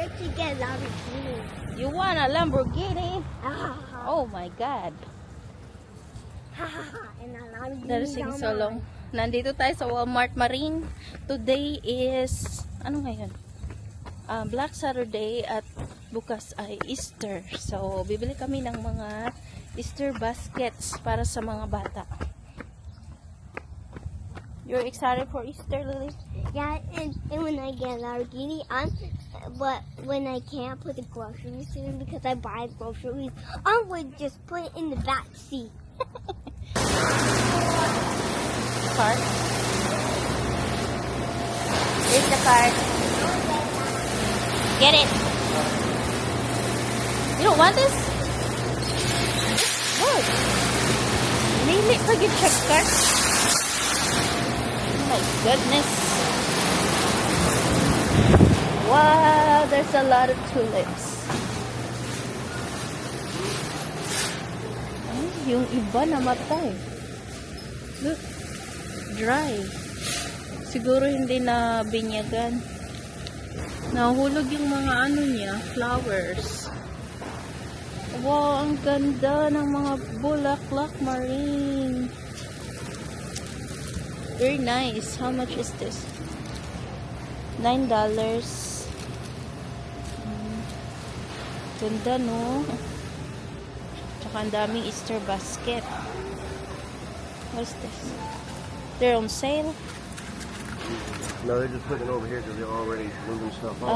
ready to get a Lamborghini. You want a Lamborghini? Ah, Oh my God. and a Lamborghini. That is taking so long. Nandito tayo sa Walmart Marine. Today is, ano ngayon? Black Saturday at bukas ay Easter. So, bibili kami ng mga Easter baskets para sa mga bata. You're excited for Easter, Lily? Yeah, and when I get a Lamborghini, but when I can't put the groceries in because I buy groceries, I would just put it in the back seat. Card? Here's the card. Get it. You don't want this? What? Nili pa yung check card? Oh my goodness. Wow, there's a lot of tulips. Ay, yung iba namatay. Look, dry. Siguro hindi na binyagan. Nahulog yung mga ano niya, flowers. Wow, ang ganda ng mga bulaklak marine. Very nice. How much is this? $9. Ganda, no? Tsaka ang daming Easter basket. What's this? They're on sale? No, they're just putting it over here because they're already moving stuff on.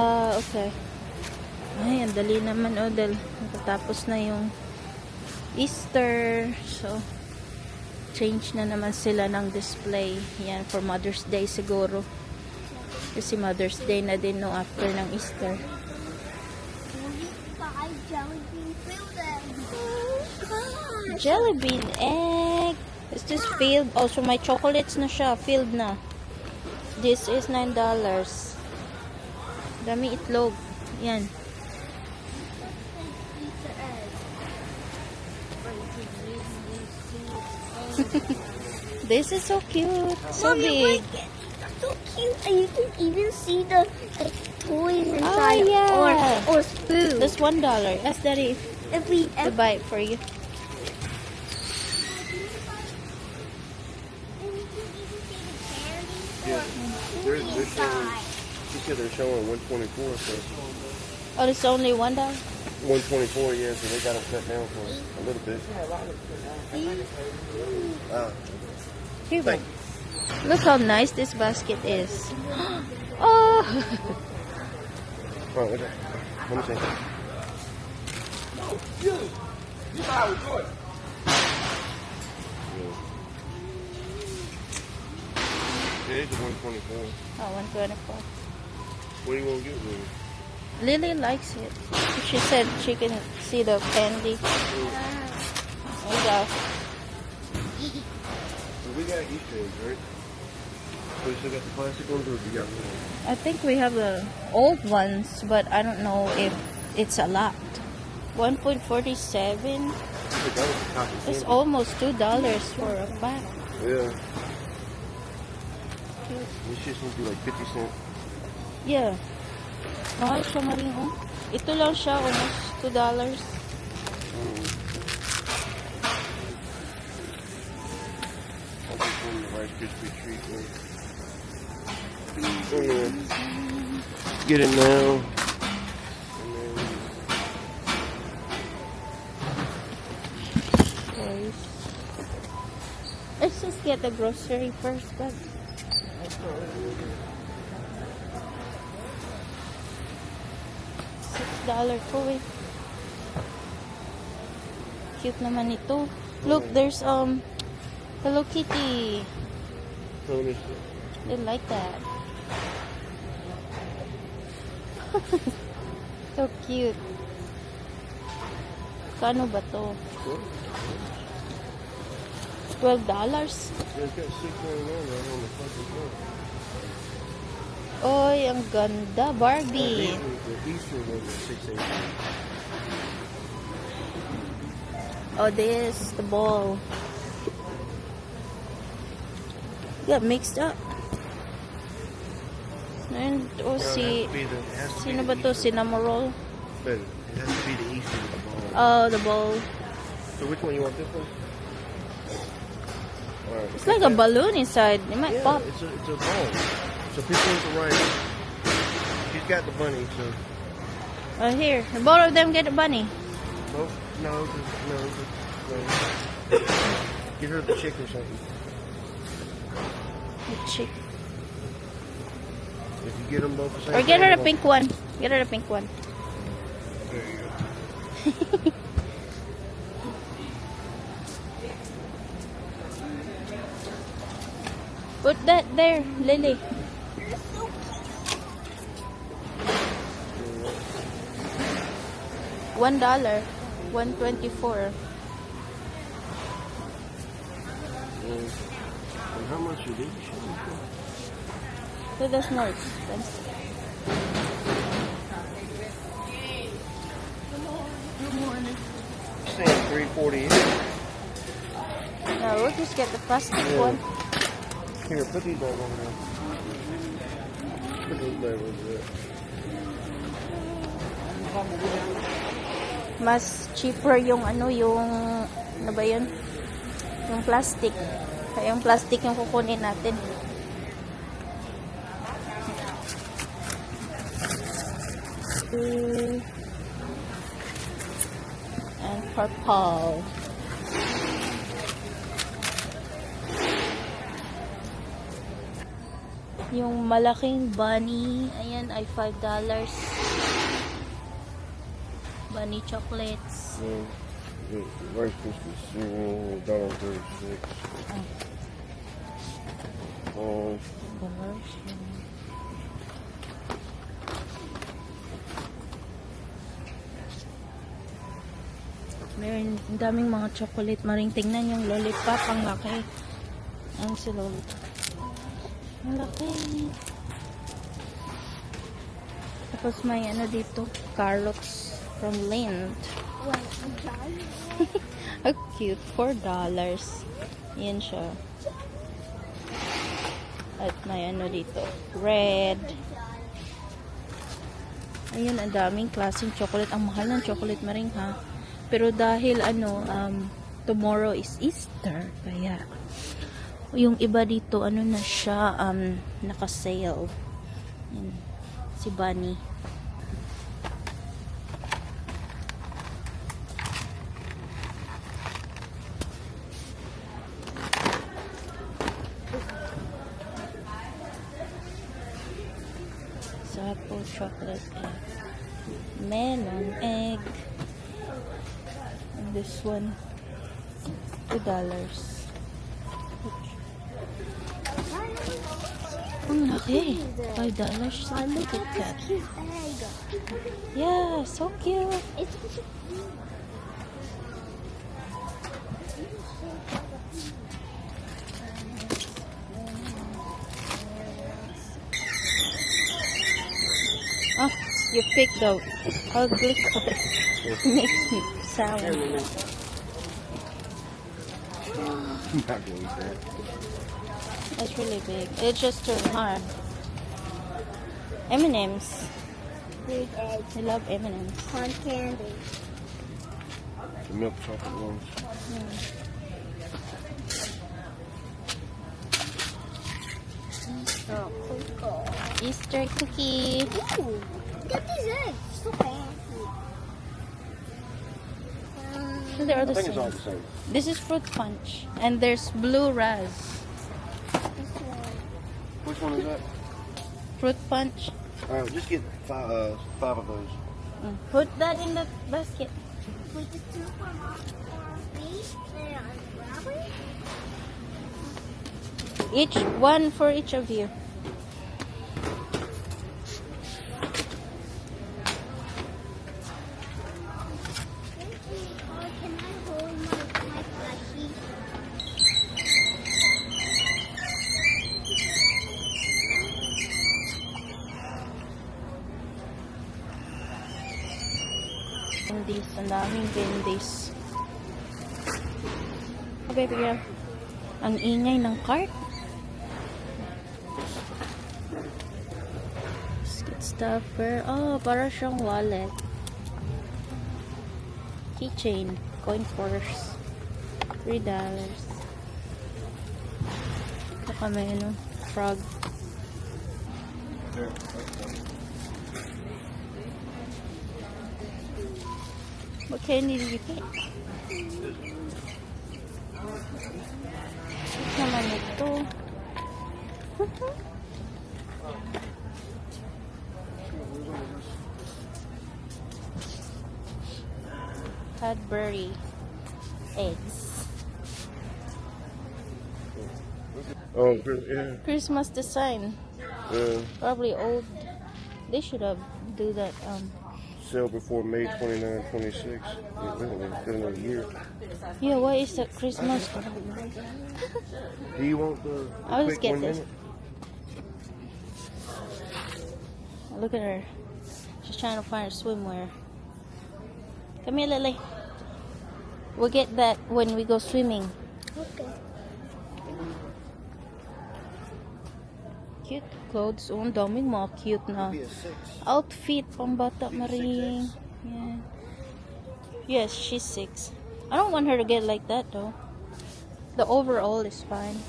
Okay. Ay, ang dali naman, oh, dahil natatapos na yung Easter. So, change na naman sila ng display. Yan, for Mother's Day siguro. Kasi Mother's Day na din no after ng Easter. Jelly bean egg. It's just filled. Also, my chocolates na siya. Filled na. This is $9. Dami itlog. Yan. This is so cute. So Mommy, big. so cute, and you can even see the toys inside, yeah. or food. That's $1. Ask Daddy If we to buy it for you. Yeah, they're showing. She said they're showing 124. So Oh, it's only $1? 124, yeah. So they got them cut down for a little bit. Here we go. Look how nice this basket is. Oh! Oh, okay. Let me see. Yeah, it's a 124. Oh, 124. What do you want to get with it? Lily likes it. She said she can see the candy. Oh, yeah. We got Easter eggs, right? So you still got the plastic ones, or you got one? I think we have the old ones, but I don't know if it's a lot. 1.47. It's almost $2 for a pack. Yeah. This shit's supposed to be like 50 cents. Yeah. Mahal siya maring, oh. Ito lang siya, almost $2. I'll just want the Rice Krispie treat one. Oh, yeah. Get it now. And then Toys. Let's just get the grocery first, but $6 toy. Cute naman ito. Look, there's Hello Kitty. They like that. So cute. Kano ba to? $12? it's got $6.99 right on the fucking floor. Oy, ang ganda. Barbie. The Easter one was $6.89. Oh, this, the ball. Got mixed up. And, oh, si... It has to be Sino the ba to? Easter. Si Namorol? But it has to be the Easter with the ball. Oh, the ball. So which one you want? This one? All right. It's like a balloon inside. It might Yeah, pop. it's a ball. So pick one to right. She's got the bunny, so Oh, here. Both of them get a bunny. no. Get her the chick or something. The chick. If you get them both the same Or get her thing, the pink one. Get her the pink one. There you go. Put that there, Lily. $1. $1.24. And how much are these? So that's more expensive. Saying $3.48. No, we'll just get the plastic Yeah. one. Here, put these back over there. Put those back over there. Mas cheaper yung yung ano ba yun? Yung plastic. Kaya yung plastic yung kukunin natin. And purple. Yung malaking bunny, ayan ay $5. Bunny chocolates. Rice Krispies, $1.36. Oh. Meron ang daming mga chocolate. Maring tingnan yung lollipop. Ang laki. Ang si lollipop. Ang laki. Tapos may dito. Carrots from Lind. How cute. $4. Yan siya. At may dito. Red. Ayun, ang daming klaseng chocolate. Ang mahal ng chocolate maring ha. Pero dahil tomorrow is Easter, kaya yung iba dito na siya naka-sale. Yan, si Bunny. Sapo chocolate egg. Melon egg. And this one, $2. Ang laki. $5. So look at that. Yeah, so cute. Oh, you picked the ugly color. Makes me sour. I'm not going to eat that. It's really big. It's just too hard. M&M's. Big egg. I love M&M's. Corn candy. The milk chocolate ones. So cool. Easter cookie. Ooh, look at these eggs. So fancy. They are I the think it's all same. the same. This is fruit punch. And there's blue raz. This one. Which one is that? Fruit punch. Alright, just get five of those. Put that in the basket. With the two for me and Robert. Each one for each of you. Can I hold my plushie? Candies. Ang daming candies. Oh, baby girl. Ang ingay ng cart. Basket stuffer. Oh, para siyang wallet. Keychain. Coin purse. $3. Saka may ano, frog. What candy did you get? Ito naman ito. Cadbury eggs. Oh, yeah. Christmas design. Probably old. They should have do that. Sale before May 29, 26. Got another year. Yeah, what is that Christmas? Do you want the I'll just quick get 1 this. minute? Look at her. She's trying to find her swimwear. Come here, Lily. We'll get that when we go swimming. Okay. Cute clothes. Oh, ang daming mga cute na Be a 6. outfit. Pambata maring. Yeah. Yes, she's 6. I don't want her to get like that though. The overall is fine.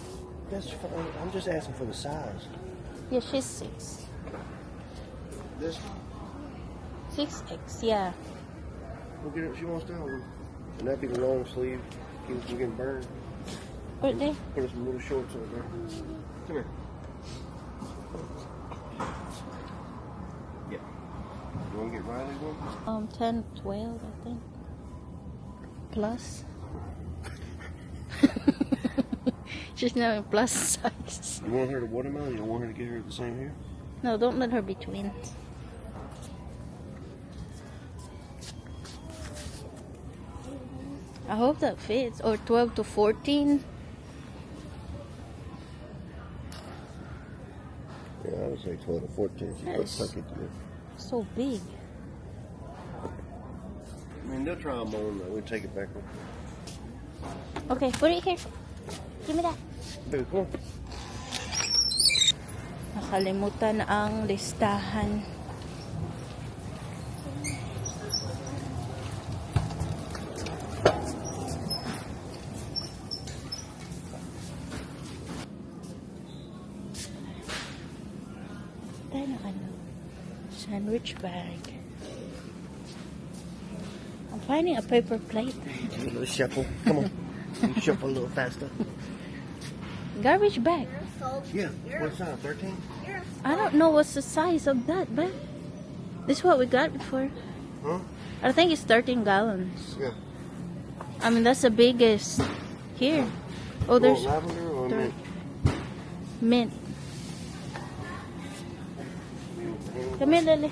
That's fine. I'm just asking for the size. Yeah, she's 6. This, 6X, yeah. we'll get it. She wants that one. And that'd be the long sleeve. Keep from getting burned. Right there. Put some little shorts on there. Come here. Yeah. You want to get Riley one? 10, 12, I think. Plus. She's now in plus size. You want her to watermelon? You don't want her to get her the same here? No, don't let her be twins. I hope that fits. Or 12 to 14. Yeah, I would say 12 to 14. She Yes. put tuck it there. So big. I mean, they'll try them on. We'll take it back. Okay, put it here. Give me that. Baby, come on. Nakalimutan ang listahan. Tayo na ano? Sandwich bag. I'm finding a paper plate. A little shuffle. Come on. You shuffle a little faster. Garbage bag. Yeah. What size? 13? I don't know what's the size of that bag. This is what we got before. Huh? I think it's 13 gallons. Yeah. I mean, that's the biggest. Here. Oh, there's lavender or there- mint? mint. Come here, Lily.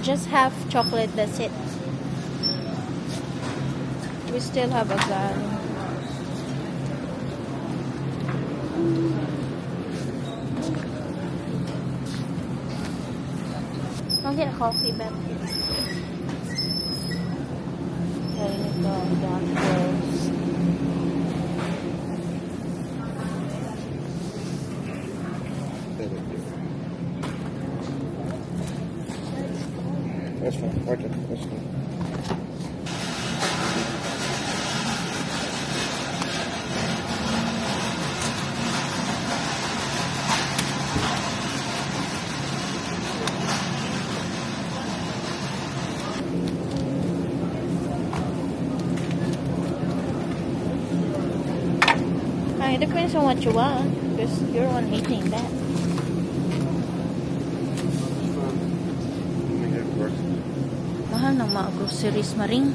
Just half chocolate, that's it. We still have a gallon. I'll get a coffee back here. Okay, ito, doctors. That's fine. Right there. That's fine. It depends on what you want, because you're on eating that. Mahal ng mga groceries, Maring.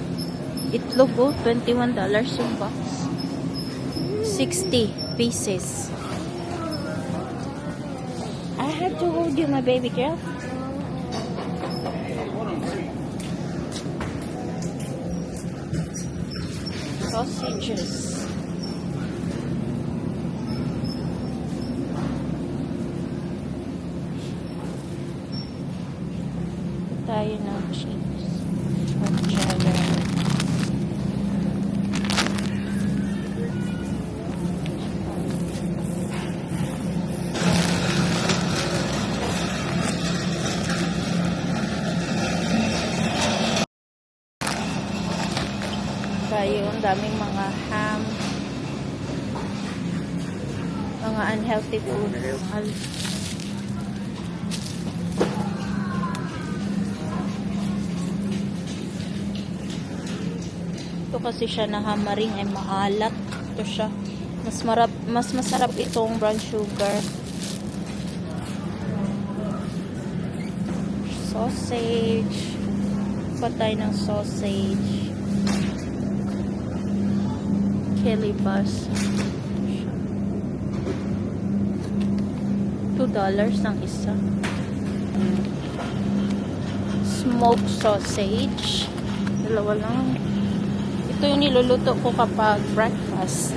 Itlog, oh, $21 yung box. 60 pieces. I have to hold you, my baby girl. Sausages. tayo ng cheese. At cheddar. Tayo, ang daming mga ham. Mga unhealthy food. Ito kasi siya na hamaring ay maalat. Ito siya. Mas masarap itong brown sugar. Sausage. Patay ng sausage. Kelibas. $2 ang isa. Smoked sausage. Dalawa lang. Ito yung niluluto ko kapag breakfast.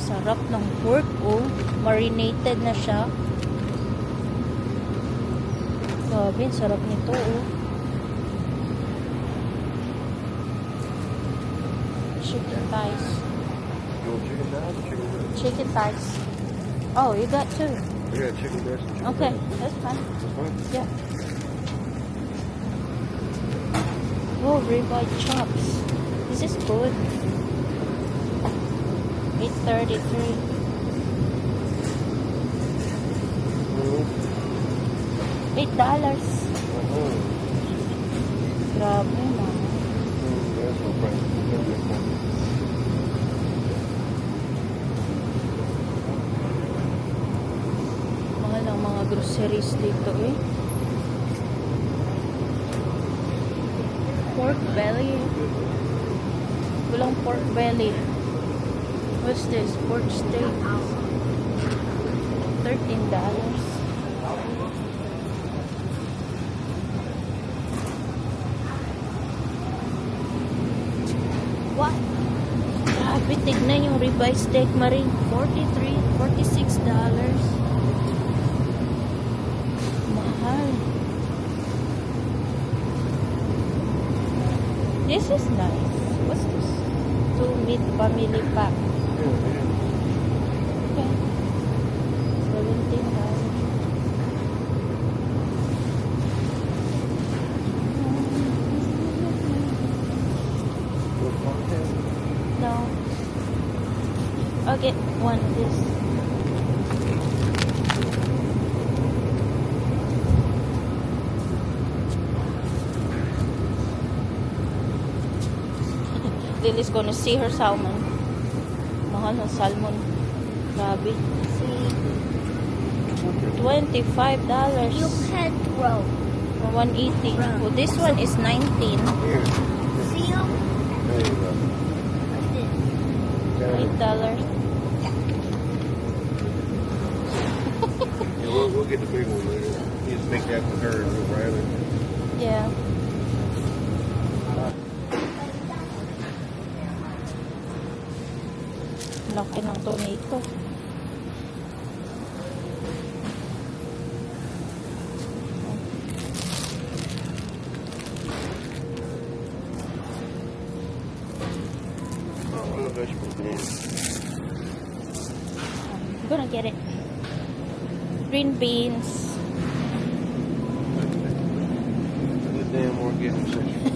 Sarap ng pork, oh. Marinated na siya. Grabe, sarap nito, oh. Chicken thighs. You want chicken thighs or chicken breast? Chicken thighs. Oh, you got two. Yeah, chicken breast and chicken Okay, thighs. that's fine. That's fine. Yeah. Oh, ribeye chops. This is good. $8.33. $8. Grabe na. That's no price. That's no price. Mahal ang mga groceries dito eh. Pork belly. Walang pork belly. What's this? Pork steak. $13. What? Grabe, tignan yung ribeye steak maring. $46. Mahal. This is nice. What's this? 2 meat family pack. Yeah, yeah. Okay. $17. What content? No. I'll get one of this. Lily's gonna see her salmon. Mahal ng salmon. Grabe. $25. You can throw. For 180. Well, this one is 19. Here. See them? There you go. Like this. $8. Yeah, we'll get the big one later. You just make that with her and we'll grab it. Yeah. Laki ng tomato. Oh, vegetable green. I'm gonna get it. Green beans. Good damn organic section.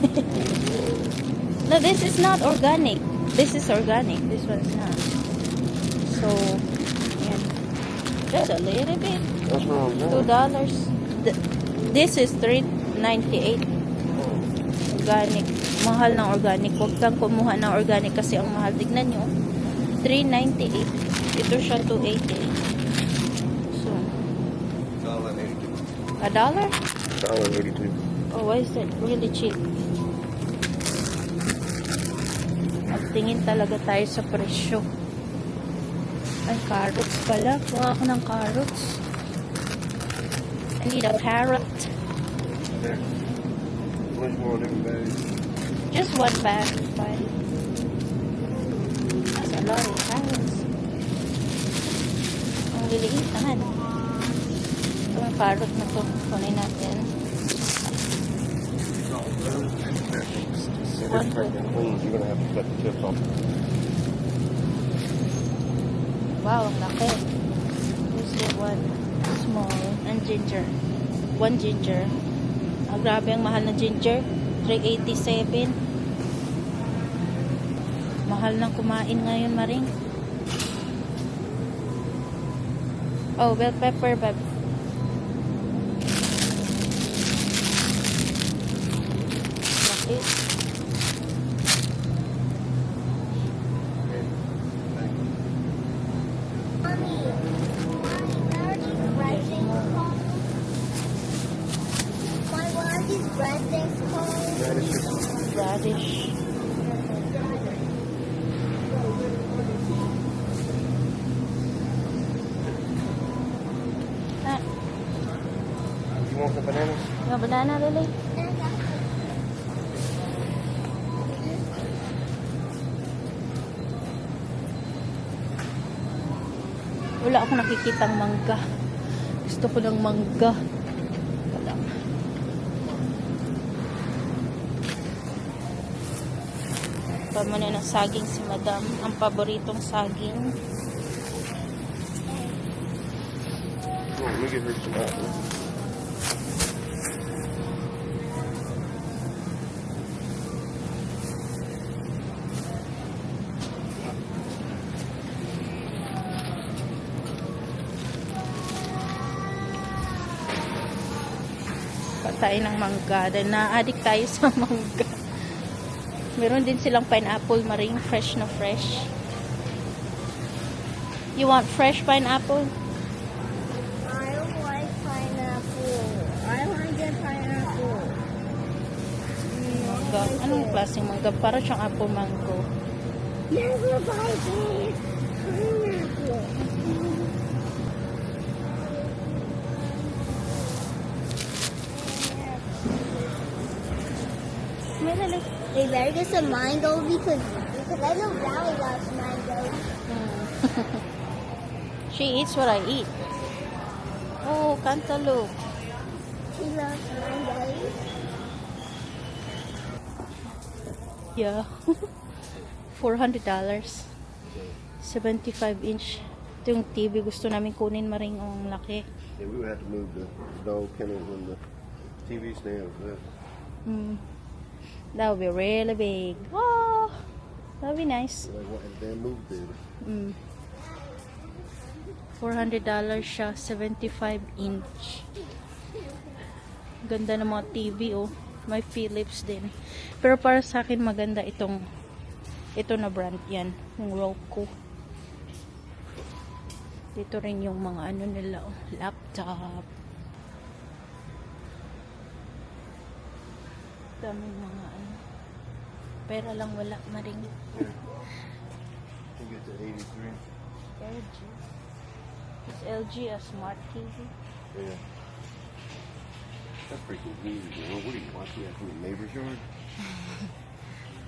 No, this is not organic. This is organic. This one's not. So, yeah. Just a little bit. That's what I'm doing. $2. This is $3.98. Organic. Mahal ng organic. Huwag kang kumuha ng organic kasi ang mahal. Tignan nyo. $3.98. Ito siya $2.80. So, $1? $1.82. Oh, why is that really cheap? Magtingin talaga tayo sa presyo. Ay, carrots pala. Kuha ako ng carrots. I need a carrot. There. Much more than bag. Just one bag is fine. That's a lot of carrots. Oh, Maliliit naman. Ito may parrot na to. Kunin natin. You're gonna have to cut the tips off. Wow, ang laki. Here's the one. Small. And ginger. One ginger. Ah, grabe ang mahal na ginger. $3.87. Mahal nang kumain ngayon, Maring. Oh, bell pepper, beb. Laki. Mommy, where are these red things called? Why, what are these red things called? Radish. Ah, You want the bananas? yung banana, Lily? Wala akong nakikitang mangga. Gusto ko ng mangga. Wala. Pamana ng saging si Madam. Ang paboritong saging. Oh, let me get her some apples. Tayo ng mangga. Dahil na-addict tayo sa mangga. Meron din silang pineapple, Maring. Fresh na fresh. You want fresh pineapple? I don't like pineapple. I want to get pineapple. Mangga. Anong klaseng mangga? Para siyang apple mango. Never buy this pineapple. They better get some mango because I know Valley loves mango. She eats what I eat. Oh, cantaloupe. She loves mango. Yeah. $400. 75-inch. Ito yung TV gusto namin kunin, Maring. Ang laki. Yeah, we would have to move the dog kennels and the TV stands. That would be really big. Oh, that would be nice. Like what they moved there. $400 siya, 75-inch. Ganda ng mga TV, oh. May Philips din. Pero para sa akin, maganda ito na brand yan. Yung Roku. Dito rin yung mga ano nila, oh. Laptop. Daming mga ano. Pera lang wala, Maring. I think it's at 83. LG. Is LG a smart TV? Yeah. That's pretty cool. What are you watching that from the neighbor's yard?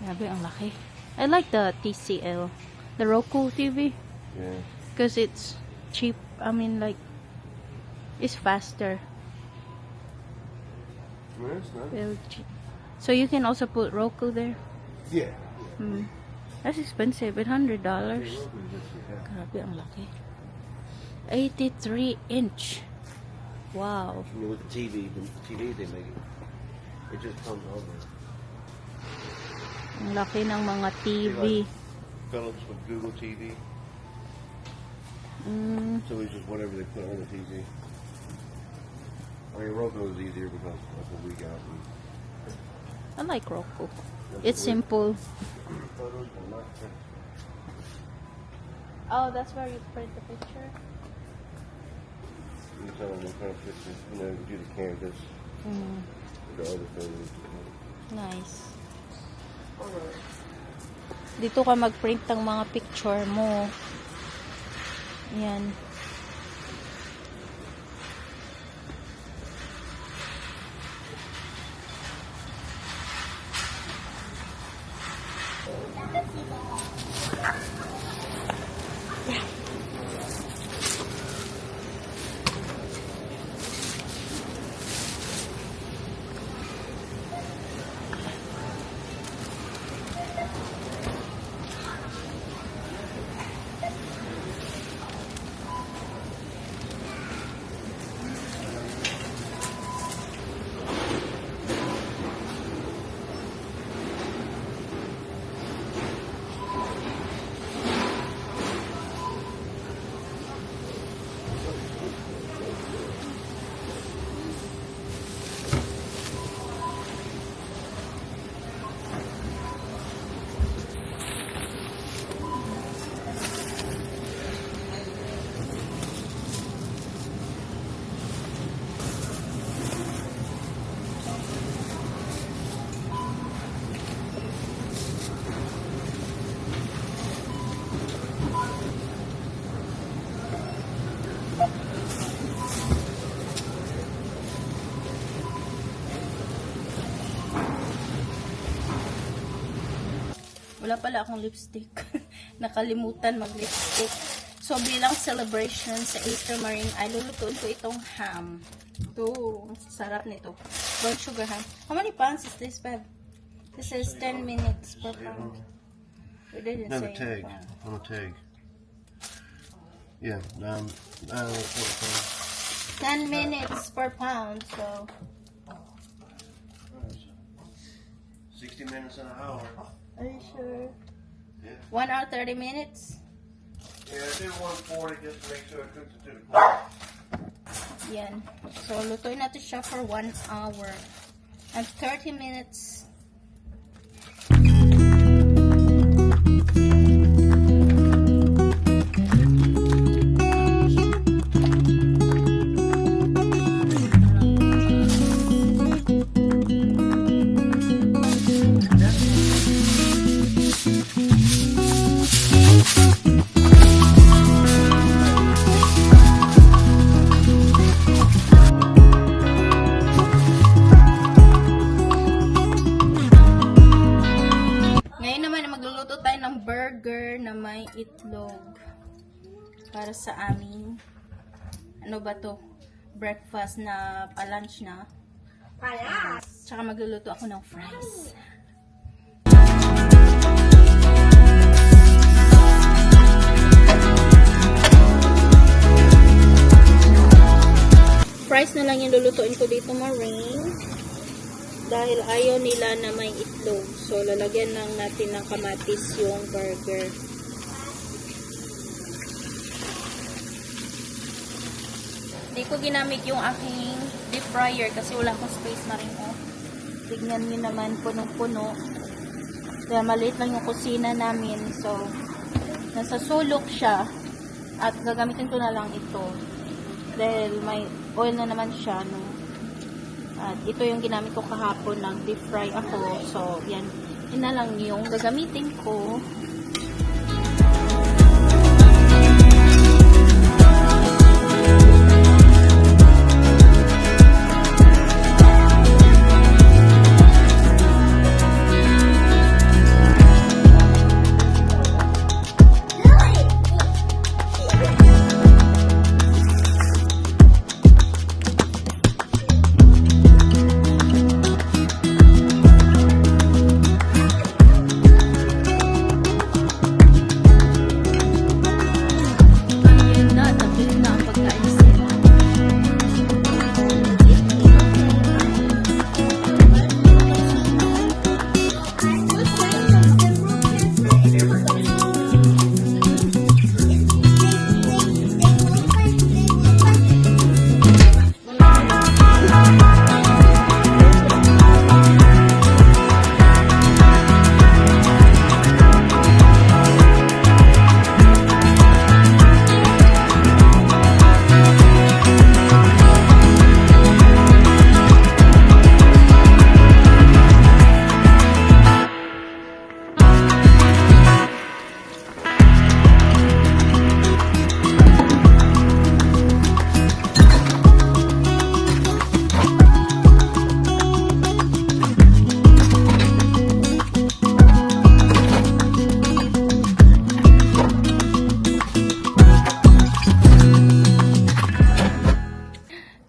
Grabe, ang laki. I like the TCL. The Roku TV. Yeah. Because it's cheap. I mean, like, it's faster. Well, that's nice. LG. So you can also put Roku there. Yeah. That's expensive. $100. Grabe, ang laki. 83-inch. Wow. I mean, with the TV they make it. It just comes over. Ang laki ng mga TV. Philips with Google TV. So it's just whatever they put on the TV. I mean, Roku is easier because that's what we got. I like Roku. It's simple. Photos are not good. Oh, that's where you print the picture? You tell them what kind of pictures, you know, do the canvas, the other things. Nice. Dito ka mag-print ng mga picture mo. Yan. Wala pala akong lipstick. Nakalimutan mag-lipstick. So, bilang celebration sa Easter Maring, ay lulutuin ko itong ham. Ito, ang sarap nito. Brown sugar ham. How many pounds is this, babe? This is 10 minutes per pound. We didn't No, the say tag. pound. On the tag. Yeah, 10 minutes per pound, so 60 minutes and an hour. are you sure? Yeah. 1 hour 30 minutes? Yeah, I did 140 just to make sure I cooked it to the Yan. So, lutuin natin siya for 1 hour. And 30 minutes. Magluluto tayo ng burger na may itlog para sa aming ano ba to? Breakfast na pa-lunch na. Tsaka magluluto ako ng fries. Fries na lang yung lulutuin ko dito, Maring. Dahil ayaw nila na may itlog. So, lalagyan lang natin ng kamatis yung burger. Hindi ko ginamit yung aking deep fryer kasi wala akong space na rin. Oh. Tignan nyo naman, punong-puno. Kaya maliit lang yung kusina namin. So, nasa sulok siya. At gagamitin ko na lang ito. Dahil may oil na naman siya, no? At ito yung ginamit ko kahapon ng deep fry ako. So, yan. Yun na lang yung gagamitin ko.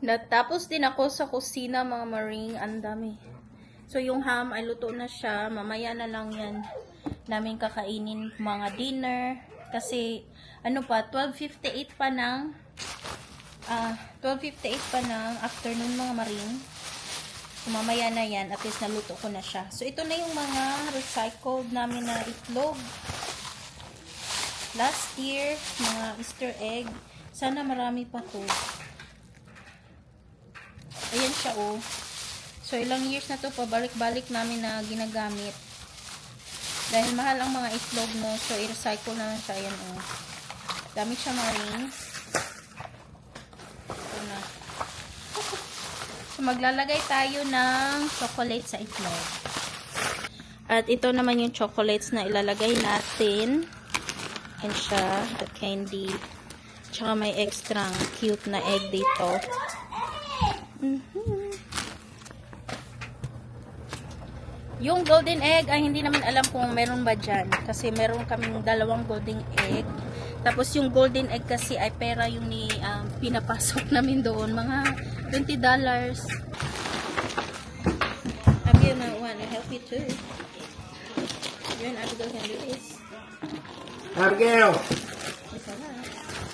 Natapos din ako sa kusina, mga Maring. Ang dami. So, yung ham ay luto na siya. Mamaya na lang yan namin kakainin mga dinner. Kasi, ano pa, 12:58 pa ng 12:58 pa ng afternoon, mga Maring. So, mamaya na yan. At least naluto ko na siya. So, ito na yung mga recycled namin na itlog. Last year, mga Easter egg. Sana marami pa to. Ayan siya, oh. So, ilang years na to, pabalik-balik namin na ginagamit. Dahil mahal ang mga itlog, no. So, i-recycle na lang siya. Ayan, oh. Dami siya, Maring. Ito na. So, maglalagay tayo ng chocolate sa itlog. At ito naman yung chocolates na ilalagay natin. Ayan siya, the candy. Tsaka may extra cute na egg dito. Yung golden egg ay hindi naman alam kung meron ba dyan. Kasi meron kaming dalawang golden egg. Tapos yung golden egg kasi ay pera yung pinapasok namin doon. Mga $20. Abigail na one. I help you too. You and Abigail can do this. Abigail,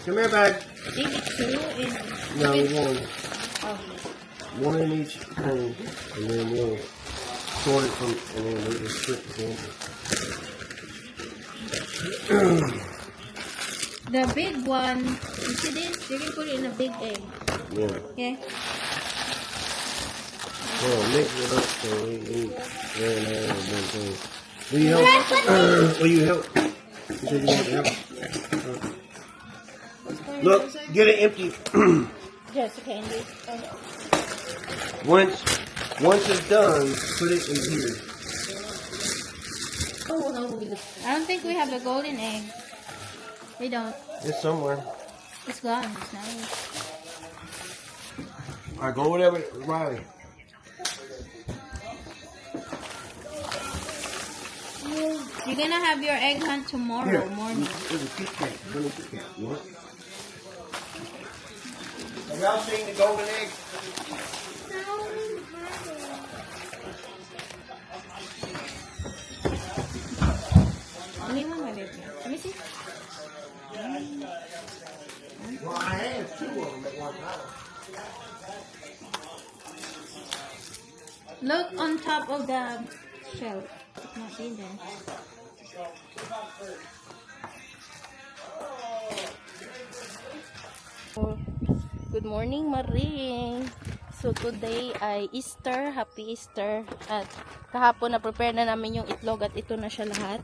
come here, bud. Maybe two in... No, one. Oh. One in each thing, and then we'll sort it from, and then we'll just split the sample. The big one, you see this? You can put it in a big egg. Yeah. Okay? Well, mix it up so we and one thing. Will you help? Will you help? You said you want to help. Look, get it empty. Just candy. Once it's done, put it in here. I don't think we have the golden egg. We don't. It's somewhere. It's gone. It's nice. All right, go whatever, Riley. You're gonna have your egg hunt tomorrow morning. There's a Kit Kat. Little Kit Kat. You want? Have y'all seen the golden egg? Only one, my baby. Let me see. Well, I had two of them at one time. Look on top of the shelf. It's not in there. Good morning, Maring. So today ay Easter, happy Easter. At kahapon na prepare na namin yung itlog at ito na siya lahat.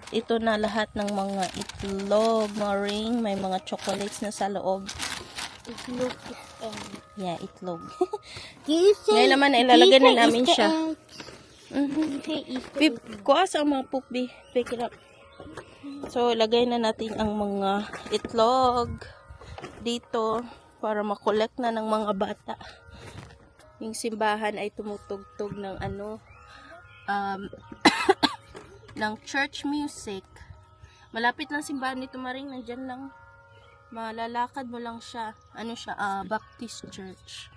Ito na lahat ng mga itlog, Maring. May mga chocolates na sa loob. Itlog. Yeah, itlog. Ngayon naman ilalagay na namin siya. Easter. Kuha sa mga pupi. Pick it up. So, lagay na natin ang mga itlog dito para makolect na ng mga bata. Yung simbahan ay tumutugtog ng ng church music. Malapit lang simbahan nito, Maring. Nandyan lang. Malalakad mo lang siya. Ano siya? Baptist church.